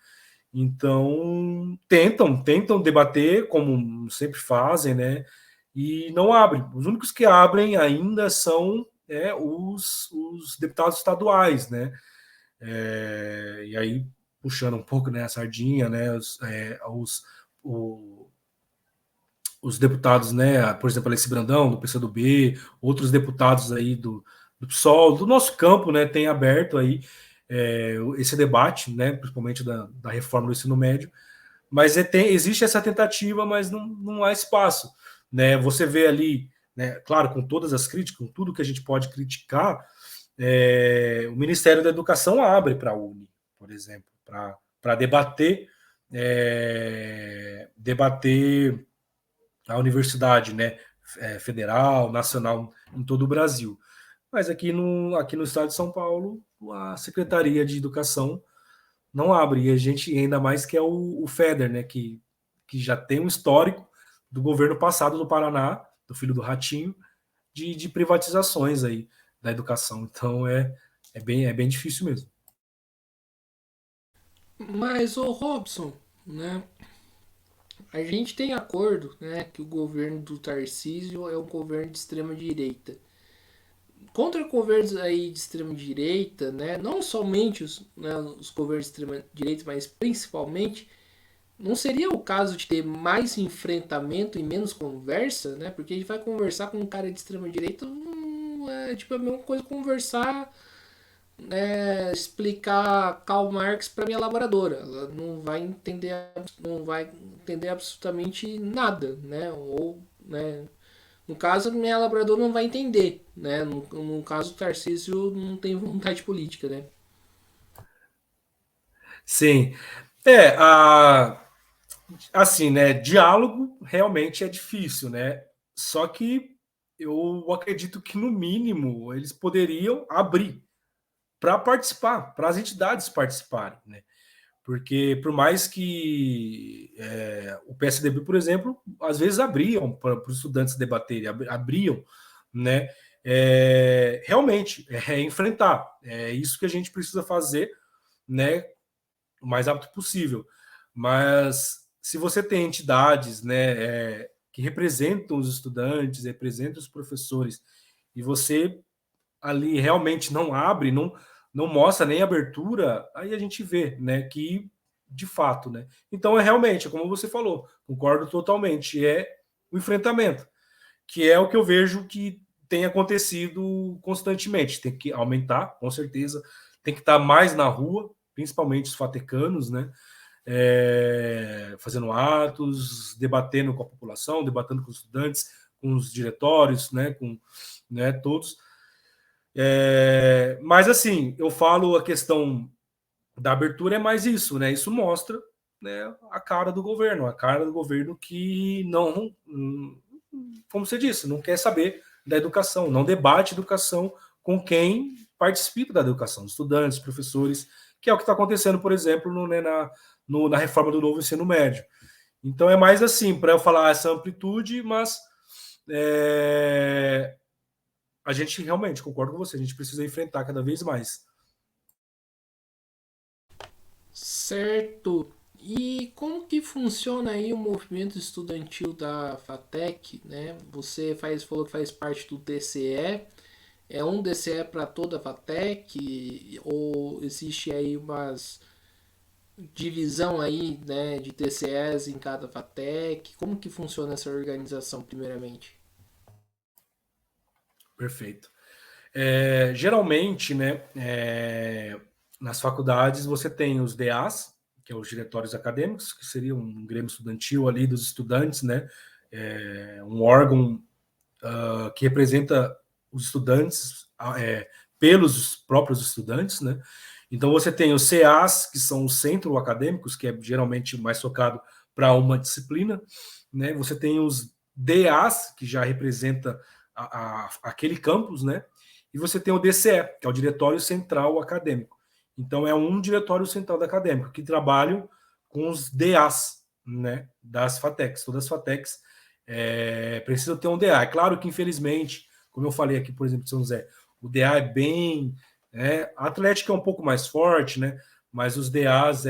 Então, tentam debater, como sempre fazem, né, e não abrem. Os únicos que abrem ainda são os deputados estaduais, né, e aí puxando um pouco, né, a sardinha, né, o, os deputados, né, por exemplo, Alessi Brandão, do PCdoB, outros deputados aí do PSOL, do nosso campo, né, tem aberto aí esse debate, né, principalmente da reforma do ensino médio, mas existe essa tentativa, mas não há espaço, né, você vê ali, né, claro, com todas as críticas, com tudo que a gente pode criticar, o Ministério da Educação abre para a Uni, por exemplo, para debater a universidade, né, federal, nacional, em todo o Brasil. Mas aqui no estado de São Paulo, a Secretaria de Educação não abre, e a gente, ainda mais que é o FEDER, né, que já tem um histórico do governo passado do Paraná, do filho do Ratinho, de privatizações aí da educação. Então é bem difícil mesmo. Mas, ô Robson, né? A gente tem acordo, né, que o governo do Tarcísio é um governo de extrema direita. Contra governos aí de extrema direita, né, não somente os governos de extrema direita, mas principalmente, não seria o caso de ter mais enfrentamento e menos conversa, né? Porque a gente vai conversar com um cara de extrema direita, é tipo a mesma coisa conversar, explicar Karl Marx para minha laboradora. Ela não vai entender absolutamente nada, né? Ou, né? No caso, minha laboradora não vai entender, né? No caso, o Tarcísio não tem vontade política, né? Sim. Assim, né? Diálogo realmente é difícil, né? Só que eu acredito que, no mínimo, eles poderiam abrir para participar, para as entidades participarem, né? Porque, por mais que o PSDB, por exemplo, às vezes abriam para os estudantes debaterem, abriam, né? Realmente, enfrentar. É isso que a gente precisa fazer, né? O mais rápido possível. Mas se você tem entidades, né, que representam os estudantes, representam os professores, e você ali realmente não abre, não mostra nem abertura, aí a gente vê, né, que de fato, né? Então realmente, como você falou, concordo totalmente, é o enfrentamento, que é o que eu vejo que tem acontecido constantemente. Tem que aumentar, com certeza, tem que estar mais na rua, principalmente os fatecanos, né? Fazendo atos, debatendo com a população, debatendo com os estudantes, com os diretórios, né? Com, né, todos. Mas assim, eu falo a questão da abertura é mais isso, né? Isso mostra, né, a cara do governo que não, como você disse, não quer saber da educação, não debate educação com quem participa da educação, estudantes, professores, que é o que está acontecendo, por exemplo, na reforma do novo ensino médio. Então é mais assim, para eu falar essa amplitude, mas a gente realmente, concordo com você, a gente precisa enfrentar cada vez mais. Certo. E como que funciona aí o movimento estudantil da FATEC, né? Falou que faz parte do DCE. É um DCE para toda a FATEC ou existe aí umas divisão aí, né, de TCEs em cada FATEC? Como que funciona essa organização, primeiramente? Perfeito. Geralmente, né, nas faculdades você tem os DAs, que é os diretórios acadêmicos, que seria um grêmio estudantil ali dos estudantes, né, um órgão que representa os estudantes pelos próprios estudantes, né. Então você tem os CAs, que são os centros acadêmicos, que é geralmente mais focado para uma disciplina, né. Você tem os DAs, que já representa aquele campus, né? E você tem o DCE, que é o Diretório Central Acadêmico. Então, é um diretório central da acadêmico que trabalham com os DAs, né, das FATECs. Todas as FATECs precisam ter um DA. É claro que, infelizmente, como eu falei aqui, por exemplo, de São José, o DA é bem... a Atlética é um pouco mais forte, né? Mas os DAs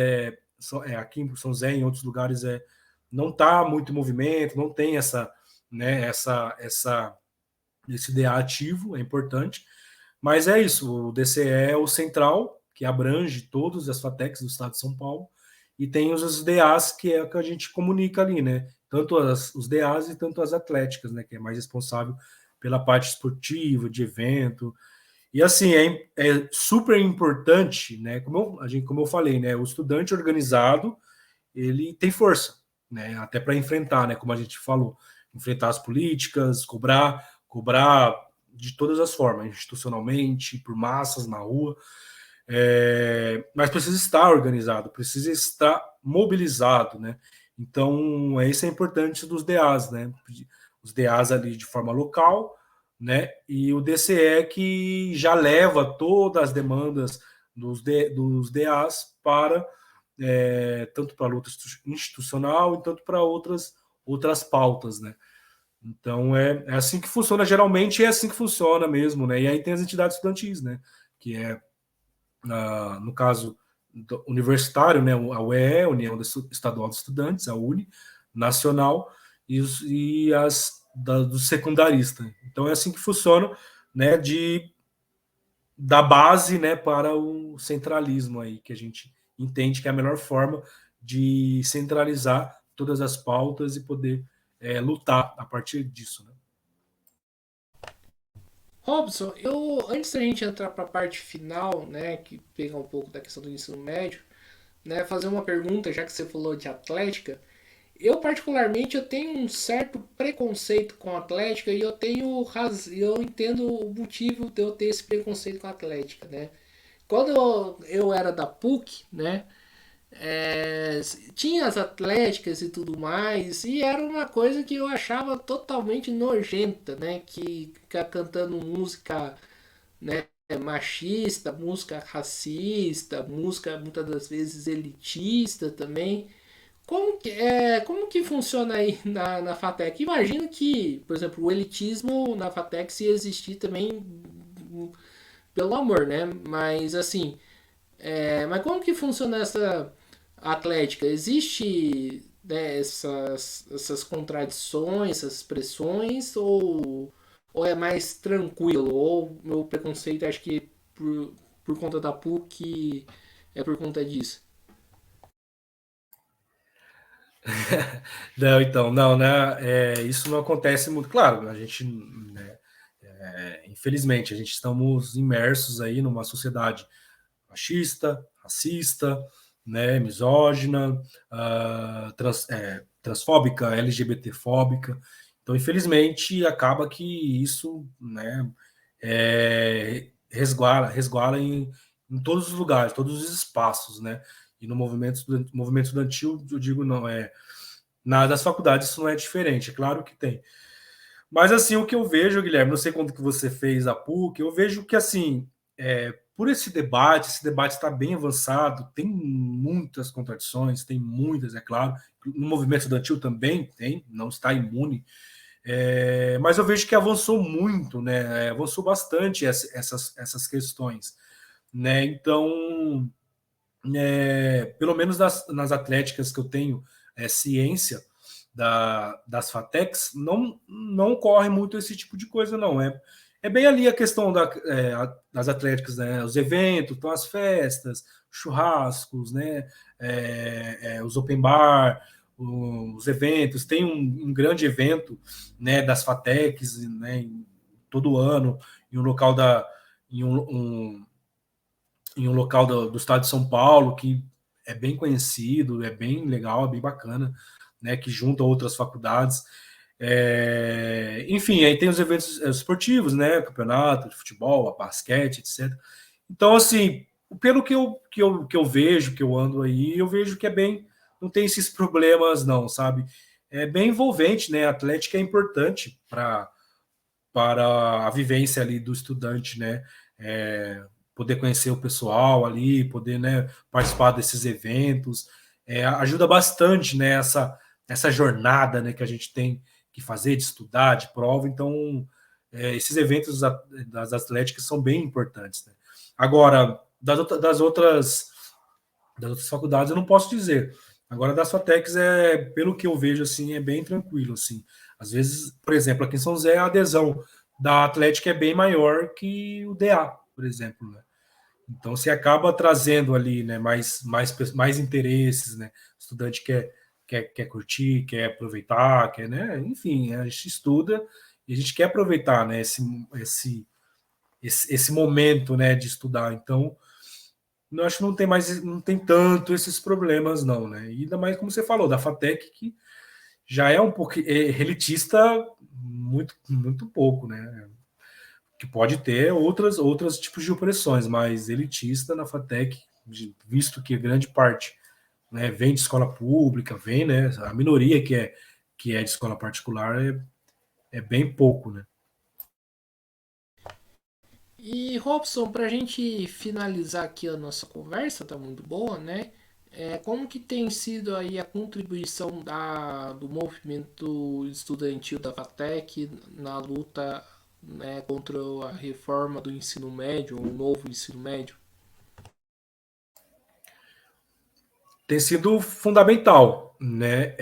aqui em São José, em outros lugares, não está muito movimento, não tem essa, né, esse DA ativo, é importante. Mas é isso, o DCE é o central, que abrange todas as FATECs do estado de São Paulo, e tem os DAs, que é o que a gente comunica ali, né? tanto os DAs e tanto as atléticas, né, que é mais responsável pela parte esportiva, de evento. E assim, é super importante, né, como eu falei, né, o estudante organizado, ele tem força, né, até para enfrentar, né, como a gente falou, enfrentar as políticas, cobrar de todas as formas, institucionalmente, por massas na rua, mas precisa estar organizado, precisa estar mobilizado, né? Então, isso é importante dos DAs, né? Os DAs ali de forma local, né? E o DCE que já leva todas as demandas dos DAs para tanto para a luta institucional e tanto para outras pautas, né? Então é assim que funciona, geralmente é assim que funciona mesmo, né? E aí tem as entidades estudantis, né? Que é no caso universitário, né, a UE, União Estadual de Estudantes, a UNE, nacional, e as do secundarista. Então é assim que funciona, né, da base, né, para o centralismo aí, que a gente entende que é a melhor forma de centralizar todas as pautas e poder lutar a partir disso, né? Robson, antes da gente entrar para a parte final, né, que pega um pouco da questão do ensino médio, né, fazer uma pergunta, já que você falou de atlética. Eu particularmente eu tenho um certo preconceito com a Atlética e eu entendo o motivo de eu ter esse preconceito com a Atlética, né? Quando eu era da PUC, né? é, Tinha as atléticas e tudo mais, e era uma coisa que eu achava totalmente nojenta, né? Que ficar cantando música, né, machista, música racista, música muitas das vezes elitista também. Como que funciona aí na FATEC? Imagino que, por exemplo, o elitismo na FATEC se existir também, pelo amor, né? Mas assim, mas como que funciona essa atlética? Existe, né, essas contradições, essas pressões, ou é mais tranquilo? Ou meu preconceito acho que por conta da PUC é por conta disso? Não, então, não, né? Isso não acontece muito. Claro, a gente, né, infelizmente, a gente estamos imersos aí numa sociedade machista, racista, né, misógina, transfóbica, LGBTfóbica. Então, infelizmente, acaba que isso, né, resguarda em todos os lugares, todos os espaços, né? E no movimento estudantil, eu digo, não é. Das faculdades isso não é diferente, é claro que tem. Mas assim, o que eu vejo, Guilherme, não sei quando que você fez a PUC, eu vejo que assim, por esse debate está bem avançado, tem muitas contradições, tem muitas, é claro. No movimento estudantil também tem, não está imune. Mas eu vejo que avançou muito, né? Avançou bastante essas questões, né? Então, pelo menos nas atléticas que eu tenho ciência das FATECs, não ocorre muito esse tipo de coisa, não. É bem ali a questão das atléticas, né? Os eventos, então as festas, churrascos, né? Os open bar, os eventos. Tem um grande evento, né, das FATECs, né, todo ano, em um local em em um local do estado de São Paulo, que é bem conhecido, é bem legal, é bem bacana, né, que junta outras faculdades. Enfim, aí tem os eventos esportivos, né, campeonato de futebol, a basquete, etc. Então, assim, pelo que eu vejo, que eu ando aí, eu vejo que não tem esses problemas, não, sabe? É bem envolvente, né? A atlética é importante para a vivência ali do estudante, né? Poder conhecer o pessoal ali, poder, né, participar desses eventos, ajuda bastante, né, essa jornada, né, que a gente tem que fazer de estudar, de prova. Então, esses eventos das atléticas são bem importantes, né? Agora, das outras faculdades eu não posso dizer. Agora, das FATECs, pelo que eu vejo, assim, é bem tranquilo, assim. Às vezes, por exemplo, aqui em São José, a adesão da Atlética é bem maior que o DA, por exemplo, né? Então, você acaba trazendo ali, né, mais interesses, né? O estudante quer quer curtir, quer aproveitar, quer, né? Enfim, a gente estuda e a gente quer aproveitar, né? Esse momento, né, de estudar. Então, eu acho que não tem tanto esses problemas, não, né? E ainda mais como você falou, da FATEC, que já é um pouco elitista, muito pouco, né? Que pode ter outros tipos de opressões, mas elitista na FATEC, visto que grande parte, né, vem de escola pública, vem, né? A minoria que é de escola particular é bem pouco, né? E Robson, para a gente finalizar aqui a nossa conversa, tá muito boa, né? Como que tem sido aí a contribuição do movimento estudantil da FATEC na luta, né, contra a reforma do ensino médio, o novo ensino médio? Tem sido fundamental, né?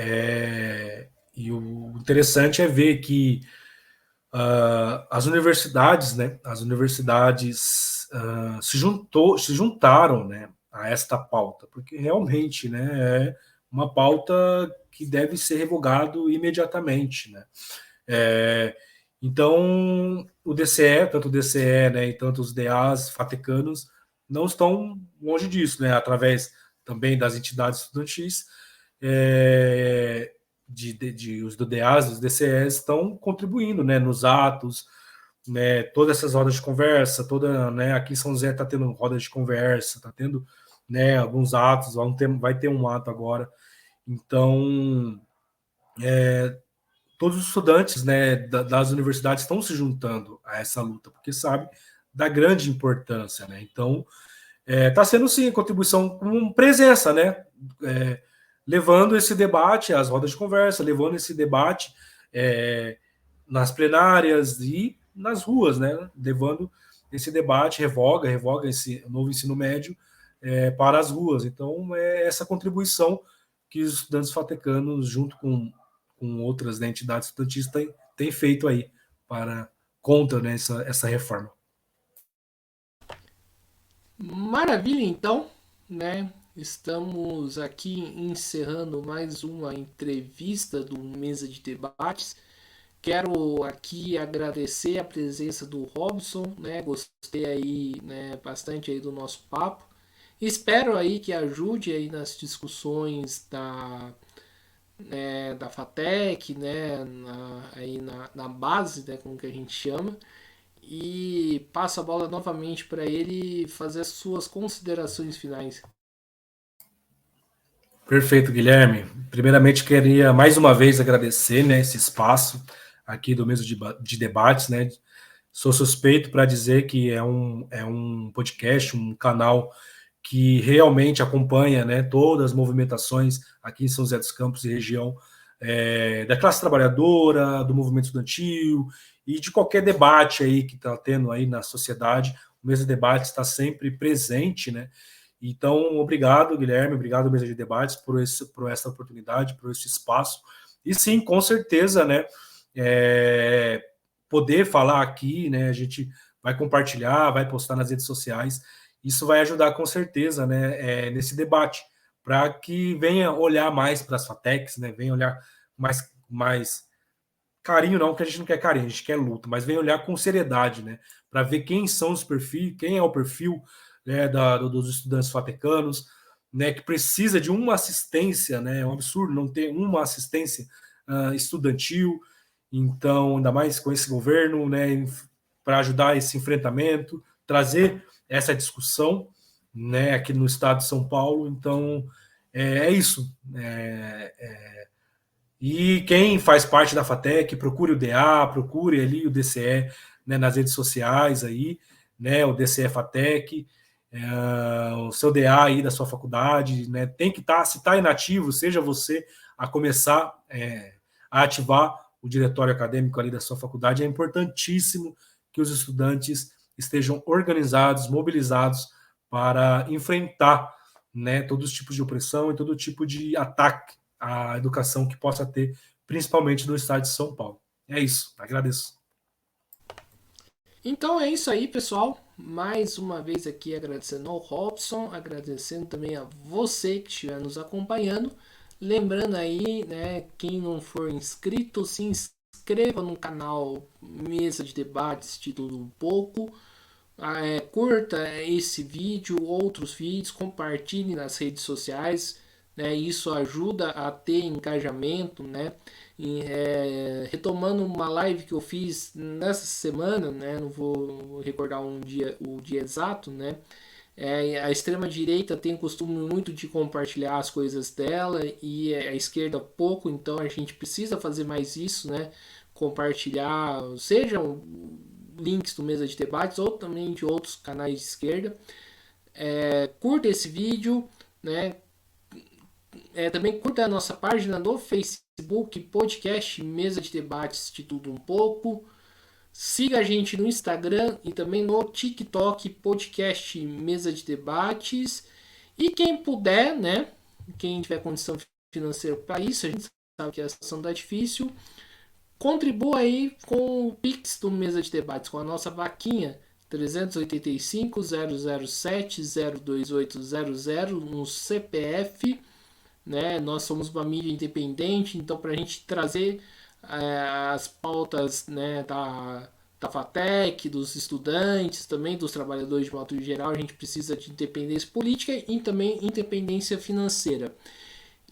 E o interessante é ver que as universidades, né? As universidades se juntaram, né? A esta pauta, porque realmente, né? É uma pauta que deve ser revogado imediatamente, né? É, então, o DCE, tanto o DCE, né, e tanto os DAs fatecanos não estão longe disso, né, através também das entidades estudantis, os do DAs, os DCEs estão contribuindo, né, nos atos, né, todas essas rodas de conversa, né, aqui em São José está tendo rodas de conversa, está tendo, né, alguns atos, vai ter um ato agora, então todos os estudantes, né, das universidades estão se juntando a essa luta, porque sabe da grande importância, né? Então, está sendo sim contribuição com presença, né? É, levando esse debate às rodas de conversa, levando esse debate nas plenárias e nas ruas, né? Levando esse debate, revoga esse novo ensino médio para as ruas. Então, é essa contribuição que os estudantes fatecanos, junto com outras, né, entidades estudantis, têm feito aí contra, né, essa reforma. Maravilha, então, né? Estamos aqui encerrando mais uma entrevista do Mesa de Debates. Quero aqui agradecer a presença do Robson, né? Gostei aí, né, bastante aí do nosso papo. Espero aí que ajude aí nas discussões da FATEC, né, na base, né, como que a gente chama. E passo a bola novamente para ele fazer as suas considerações finais. Perfeito, Guilherme. Primeiramente, queria mais uma vez agradecer, né, esse espaço aqui do Mesa de Debates, né? Sou suspeito para dizer que é um podcast, um canal que realmente acompanha, né, todas as movimentações aqui em São José dos Campos e região, da classe trabalhadora, do movimento estudantil e de qualquer debate aí que está tendo aí na sociedade. O Mesa de Debates está sempre presente, né? Então, obrigado, Guilherme, obrigado, Mesa de Debates, por essa oportunidade, por esse espaço. E sim, com certeza, né, poder falar aqui, né, a gente vai compartilhar, vai postar nas redes sociais, isso vai ajudar com certeza, né, nesse debate, para que venha olhar mais para as FATECs, né, venha olhar mais carinho não, que a gente não quer carinho, a gente quer luta, mas vem olhar com seriedade, né? Para ver quem são os perfis, quem é o perfil, né, dos estudantes fatecanos, né? Que precisa de uma assistência, né? É um absurdo não ter uma assistência estudantil. Então, ainda mais com esse governo, né? Para ajudar esse enfrentamento, trazer essa discussão, né? Aqui no estado de São Paulo. Então, é isso. E quem faz parte da FATEC, procure o DA, procure ali o DCE, né, nas redes sociais aí, né, o DCE FATEC, o seu DA aí da sua faculdade, né, tem que estar, se está inativo, seja você a começar a ativar o diretório acadêmico ali da sua faculdade. É importantíssimo que os estudantes estejam organizados, mobilizados para enfrentar, né, todos os tipos de opressão e todo tipo de ataque à educação que possa ter, principalmente no estado de São Paulo. É isso, agradeço. Então é isso aí, pessoal. Mais uma vez aqui agradecendo ao Robson, agradecendo também a você que estiver nos acompanhando. Lembrando aí, né, quem não for inscrito, se inscreva no canal Mesa de Debates de Tudo Um Pouco. Curta esse vídeo, outros vídeos, compartilhe nas redes sociais, né? Isso ajuda a ter engajamento, né? Retomando uma live que eu fiz nessa semana, né? Não vou recordar o dia exato, né? A extrema direita tem o costume muito de compartilhar as coisas dela e a esquerda pouco, então a gente precisa fazer mais isso, né? Compartilhar, sejam links do Mesa de Debates ou também de outros canais de esquerda. Curta esse vídeo, né? Também curta a nossa página no Facebook, podcast Mesa de Debates de Tudo Um Pouco. Siga a gente no Instagram e também no TikTok, podcast Mesa de Debates. E quem puder, né? Quem tiver condição financeira para isso, a gente sabe que a situação está difícil. Contribua aí com o Pix do Mesa de Debates, com a nossa vaquinha 385 007 02800 no CPF, né? Nós somos uma mídia independente, então para a gente trazer as pautas, né, da FATEC, dos estudantes, também dos trabalhadores de modo geral, a gente precisa de independência política e também independência financeira.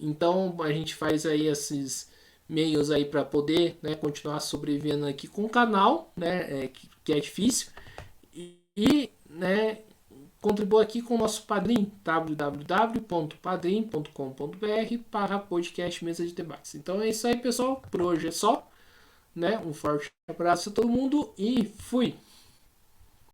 Então a gente faz aí esses meios aí para poder, né, continuar sobrevivendo aqui com o canal, né, que é difícil, e né, contribua aqui com o nosso padrinho, www.padrim.com.br/podcast Mesa de Debates. Então é isso aí, pessoal, por hoje é só, né, um forte abraço a todo mundo e fui!